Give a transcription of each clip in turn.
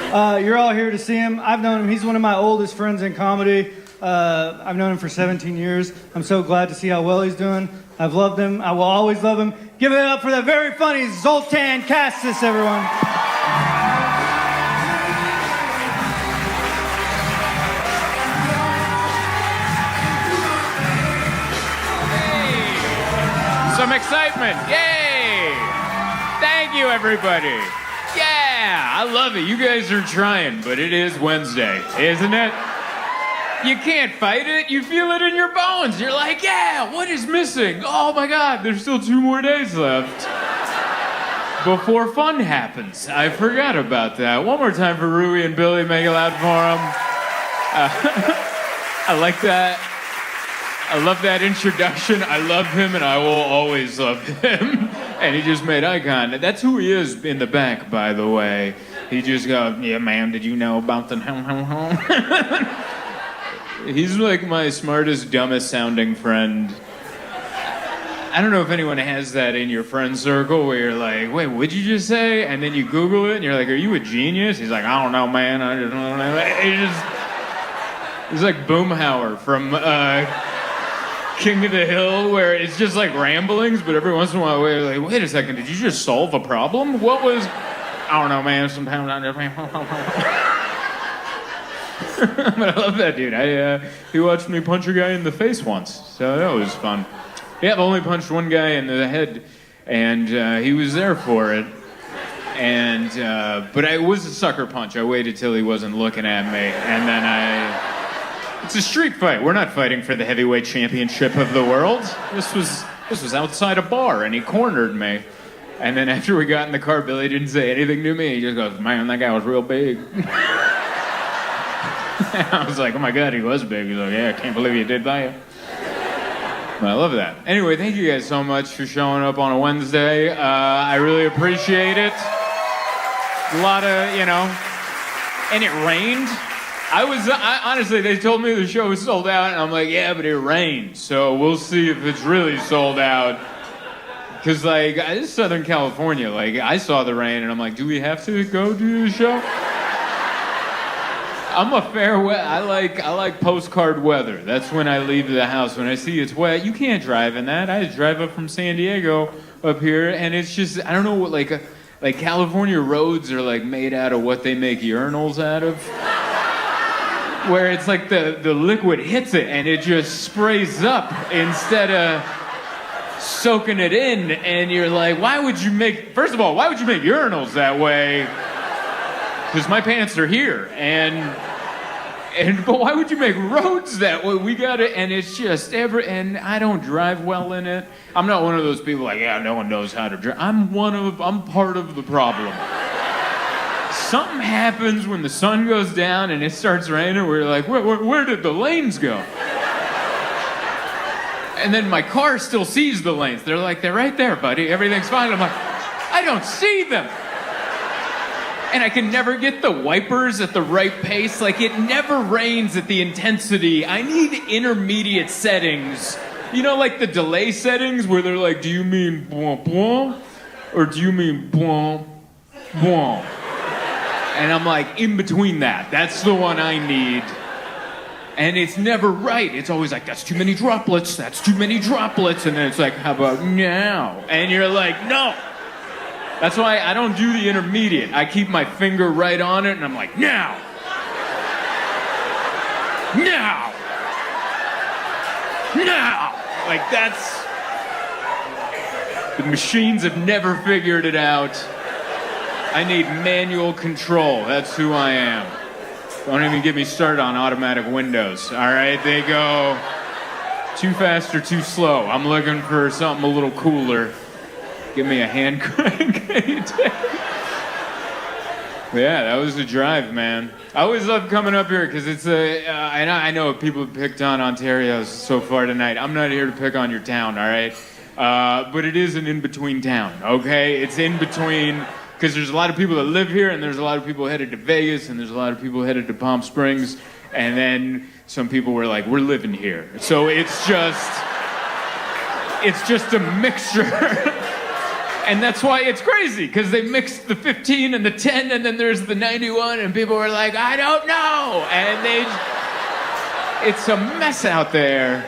You're all here to see him. I've known him. He's one of my oldest friends in comedy. I've known him for 17 years. I'm so glad to see how well he's doing. I've loved him. I will always love him. Give it up for the very funny Zoltan Kaszas, everyone. Some excitement. Yay! Thank you, everybody. Yeah, I love it. You guys are trying, but it is Wednesday, isn't it? You can't fight it. You feel it in your bones. You're like, yeah, what is missing? Oh my God, there's still 2 more days left before fun happens. I forgot about that. One more time for Rui and Billy. Make it loud for them. I like that. I love that introduction. I love him, and I will always love him. And he just made eye contact. That's who he is in the back, by the way. He just goes, yeah, man, did you know about the He's like my smartest, dumbest sounding friend. I don't know if anyone has that in your friend circle where you're like, wait, what'd you just say? And then you Google it, and you're like, are you a genius? He's like, I don't know, man. I just don't know. He's like Boomhauer from... King of the Hill, where it's just like ramblings, but every once in a while we're like, wait a second, did you just solve a problem? What was... I don't know, man, sometimes I just... But I love that dude. He watched me punch a guy in the face once, so that was fun. Yeah, I've only punched one guy in the head, and he was there for it. And, but it was a sucker punch. I waited till he wasn't looking at me, and then It's a street fight. We're not fighting for the heavyweight championship of the world. This was outside a bar, and he cornered me. And then after we got in the car, Billy didn't say anything to me. He just goes, man, that guy was real big. I was like, oh my God, he was big. He's like, yeah, I can't believe you did that. But I love that. Anyway, thank you guys so much for showing up on a Wednesday. I really appreciate it. A lot of, and it rained. Honestly, they told me the show was sold out, and I'm like, yeah, but it rained, so we'll see if it's really sold out. Because, this is Southern California. I saw the rain, and I'm like, do we have to go do the show? I'm a fair weather. I like postcard weather. That's when I leave the house. When I see it's wet, you can't drive in that. I drive up from San Diego up here, and it's just, I don't know what, California roads are, made out of what they make urinals out of. Where it's like the liquid hits it and it just sprays up instead of soaking it in, and you're like, first of all, why would you make urinals that way? Because my pants are here, but why would you make roads that way? We got it, and it's just and I don't drive well in it. I'm not one of those people yeah, no one knows how to drive. I'm part of the problem. Something happens when the sun goes down and it starts raining. We're like, where did the lanes go? And then my car still sees the lanes. They're like, they're right there, buddy. Everything's fine. I'm like, I don't see them. And I can never get the wipers at the right pace. It never rains at the intensity. I need intermediate settings. The delay settings where they're like, do you mean bwah bwah? Or do you mean bwah bwah? And I'm like, in between that. That's the one I need. And it's never right. It's always like, that's too many droplets. That's too many droplets. And then it's like, how about now? And you're like, no. That's why I don't do the intermediate. I keep my finger right on it, and I'm like, now. Now. Now. That's... The machines have never figured it out. I need manual control. That's who I am. Don't even get me started on automatic windows, all right? They go too fast or too slow. I'm looking for something a little cooler. Give me a hand crank. Yeah, that was the drive, man. I always love coming up here because it's and I know people have picked on Ontario so far tonight. I'm not here to pick on your town, all right? But it is an in-between town, okay? It's in between... Because there's a lot of people that live here, and there's a lot of people headed to Vegas, and there's a lot of people headed to Palm Springs, and then some people were like, we're living here. So it's just a mixture. And that's why it's crazy, because they mixed the 15 and the 10, and then there's the 91, and people were like, I don't know. And it's a mess out there.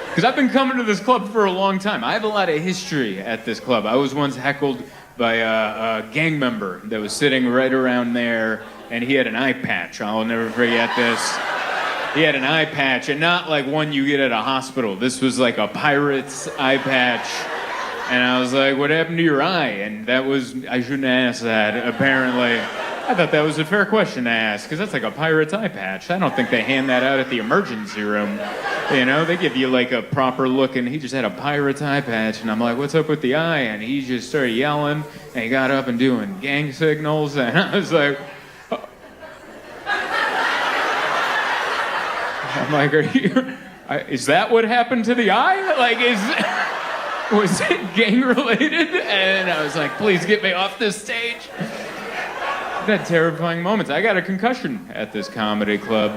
Because I've been coming to this club for a long time. I have a lot of history at this club. I was once heckled by a gang member that was sitting right around there, and he had an eye patch. I'll never forget this. He had an eye patch, and not like one you get at a hospital. This was like a pirate's eye patch. And I was like, what happened to your eye? And I shouldn't ask that, apparently. I thought that was a fair question to ask, because that's like a pirate's eye patch. I don't think they hand that out at the emergency room. You know, they give you like a proper look, and he just had a pirate's eye patch. And I'm like, what's up with the eye? And he just started yelling, and he got up and doing gang signals. And I was like, I'm like, is that what happened to the eye? Like, was it gang related? And I was like, please get me off this stage. That terrifying moments. I got a concussion at this comedy club.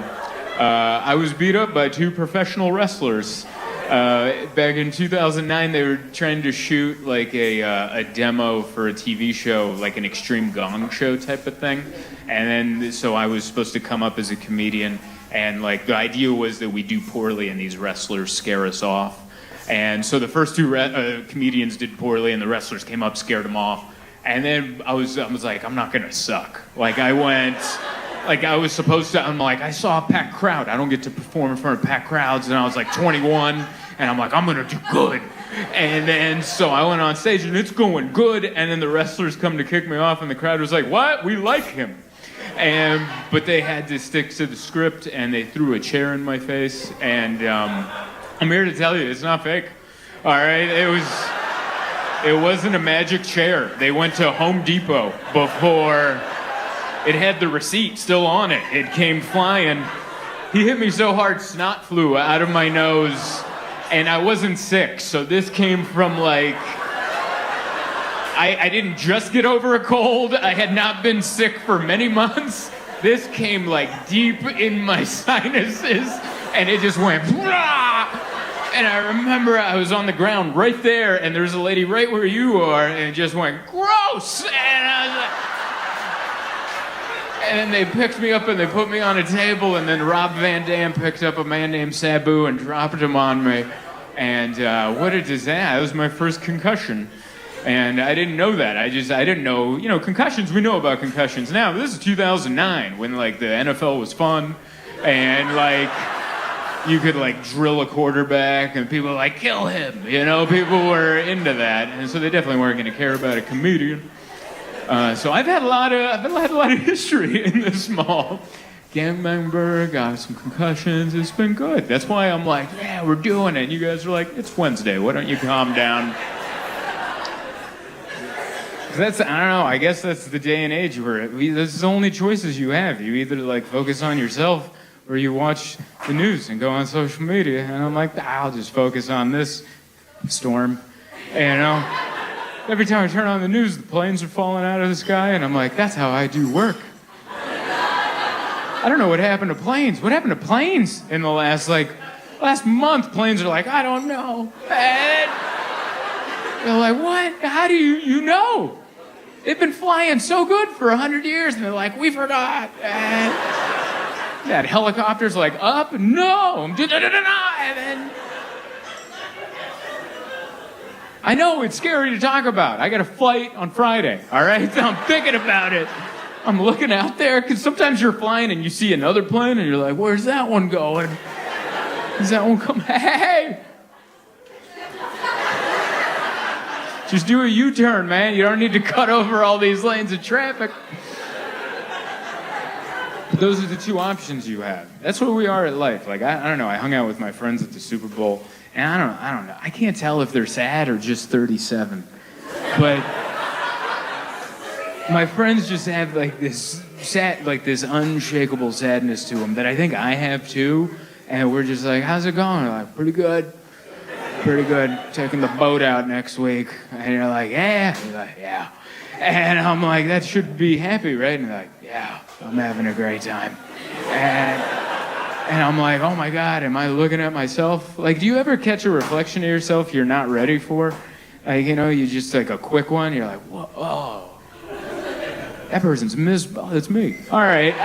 I was beat up by 2 professional wrestlers. Back in 2009, they were trying to shoot like a demo for a TV show, like an Extreme Gong Show type of thing. And then, so I was supposed to come up as a comedian, and like the idea was that we do poorly and these wrestlers scare us off. And so the first 2 comedians did poorly, and the wrestlers came up, scared them off. And then I was like, I'm not gonna suck. Like I was supposed to, I'm like, I saw a packed crowd. I don't get to perform in front of packed crowds. And I was like 21, and I'm like, I'm gonna do good. And then, so I went on stage, and it's going good. And then the wrestlers come to kick me off, and the crowd was like, what? We like him. But they had to stick to the script, and they threw a chair in my face. And I'm here to tell you, it's not fake. All right, it wasn't a magic chair. They went to Home Depot before. It had the receipt still on it. It came flying. He hit me so hard, snot flew out of my nose, and I wasn't sick. So this came from like, I didn't just get over a cold. I had not been sick for many months. This came like deep in my sinuses, and it just went, rah! And I remember I was on the ground right there, and there was a lady right where you are, and it just went, gross! And I was like, and then they picked me up and they put me on a table, and then Rob Van Dam picked up a man named Sabu and dropped him on me. And what a disaster. That was my first concussion. And I didn't know that. I didn't know, concussions, we know about concussions now. But this is 2009, when like the NFL was fun, and like, you could like drill a quarterback, and people were like, kill him. People were into that, and so they definitely weren't going to care about a comedian. So I've had a lot of history in this mall. Gang member, got some concussions. It's been good. That's why I'm like, yeah, we're doing it. And you guys are like, it's Wednesday. Why don't you calm down? I don't know. I guess that's the day and age where this is the only choices you have. You either like focus on yourself, or you watch the news and go on social media. And I'm like, I'll just focus on this storm. Every time I turn on the news, the planes are falling out of the sky, and I'm like, that's how I do work. I don't know what happened to planes. What happened to planes in the last month? Planes are like, I don't know. And they're like, what? How do you know? They've been flying so good for 100 years, and they're like, we forgot. And that helicopter's like, up? No. And then, I know, it's scary to talk about. I got a flight on Friday, all right? So I'm thinking about it. I'm looking out there, because sometimes you're flying and you see another plane, and you're like, where's that one going? Does that one come? Hey! Just do a U-turn, man. You don't need to cut over all these lanes of traffic. But those are the 2 options you have. That's where we are at life. Like, I don't know. I hung out with my friends at the Super Bowl, and I don't know. I can't tell if they're sad or just 37. But my friends just have like this unshakable sadness to them that I think I have too. And we're just like, how's it going? They're like, pretty good. Taking the boat out next week. And you're like, yeah. You're like, yeah. And I'm like, that should be happy, right? And they're like, yeah, I'm having a great time. And I'm like, oh my God, am I looking at myself? Like, do you ever catch a reflection of yourself you're not ready for? Like, you know, you just like a quick one. You're like, whoa, oh, that person's oh, that's me. All right.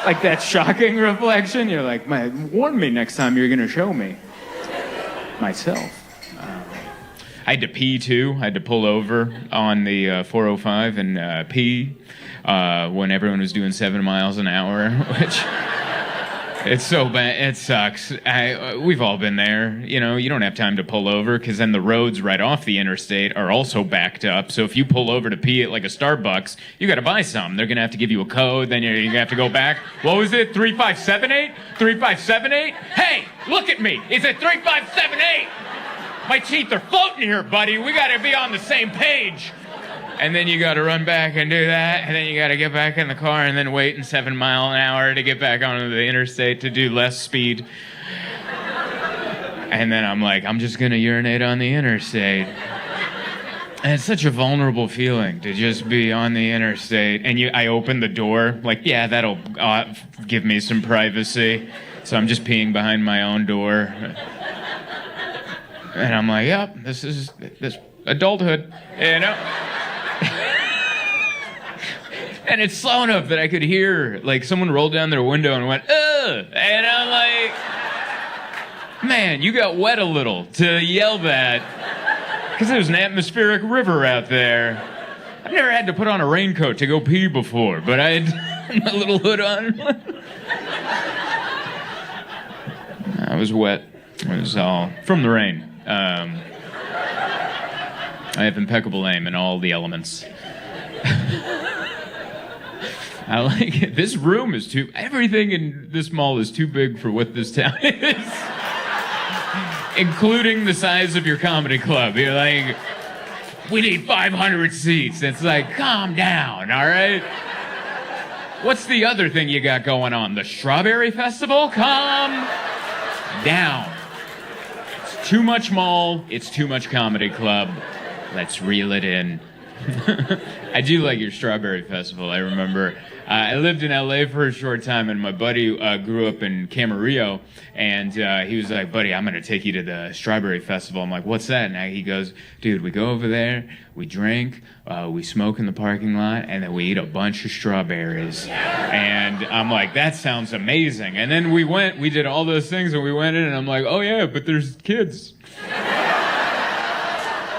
Like that shocking reflection. You're like, man, warn me next time you're gonna show me myself. I had to pee too. I had to pull over on the 405 and pee when everyone was doing 7 miles an hour, which it's so bad. It sucks. We've all been there. You know, you don't have time to pull over because then the roads right off the interstate are also backed up. So if you pull over to pee at like a Starbucks, you got to buy some. They're going to have to give you a code. Then you're going to have to go back. What was it? 3578? 3578? Hey, look at me. Is it 3578? My teeth are floating here, buddy. We got to be on the same page. And then you got to run back and do that. And then you got to get back in the car and then wait in 7 mile an hour to get back onto the interstate to do less speed. And then I'm like, I'm just going to urinate on the interstate. And it's such a vulnerable feeling to just be on the interstate. And I open the door, like, yeah, that'll give me some privacy. So I'm just peeing behind my own door. And I'm like, yep, this is adulthood, you know? And it's slow enough that I could hear, like, someone rolled down their window and went, ugh! And I'm like, man, you got wet a little to yell that. Because there's an atmospheric river out there. I've never had to put on a raincoat to go pee before, but I had my little hood on. I was wet. It was all from the rain. I have impeccable aim in all the elements. I like it. This room is everything in this mall is too big for what this town is. Including the size of your comedy club. You're like, we need 500 seats. It's like, calm down, all right? What's the other thing you got going on? The Strawberry Festival? Calm down. It's too much mall. It's too much comedy club. Let's reel it in. I do like your Strawberry Festival. I remember I lived in LA for a short time, and my buddy grew up in Camarillo, and he was like, buddy, I'm going to take you to the Strawberry Festival. I'm like, what's that? And he goes, dude, we go over there, we drink, we smoke in the parking lot, and then we eat a bunch of strawberries. And I'm like, that sounds amazing. And then we did all those things, and we went in, and I'm like, oh yeah, but there's kids.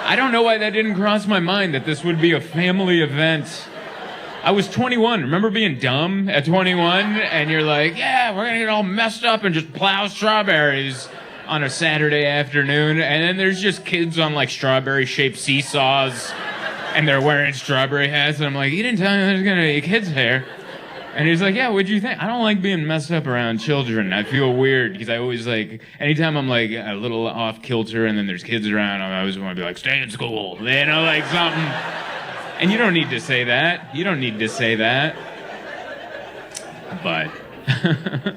I don't know why that didn't cross my mind that this would be a family event. I was 21. Remember being dumb at 21? And you're like, yeah, we're going to get all messed up and just plow strawberries on a Saturday afternoon. And then there's just kids on like strawberry-shaped seesaws. And they're wearing strawberry hats. And I'm like, you didn't tell me there's going to be kids here. And he's like, yeah, what'd you think? I don't like being messed up around children. I feel weird because I always like, anytime I'm like a little off kilter and then there's kids around, I always want to be like, stay in school, you know, like something. And you don't need to say that. You don't need to say that. But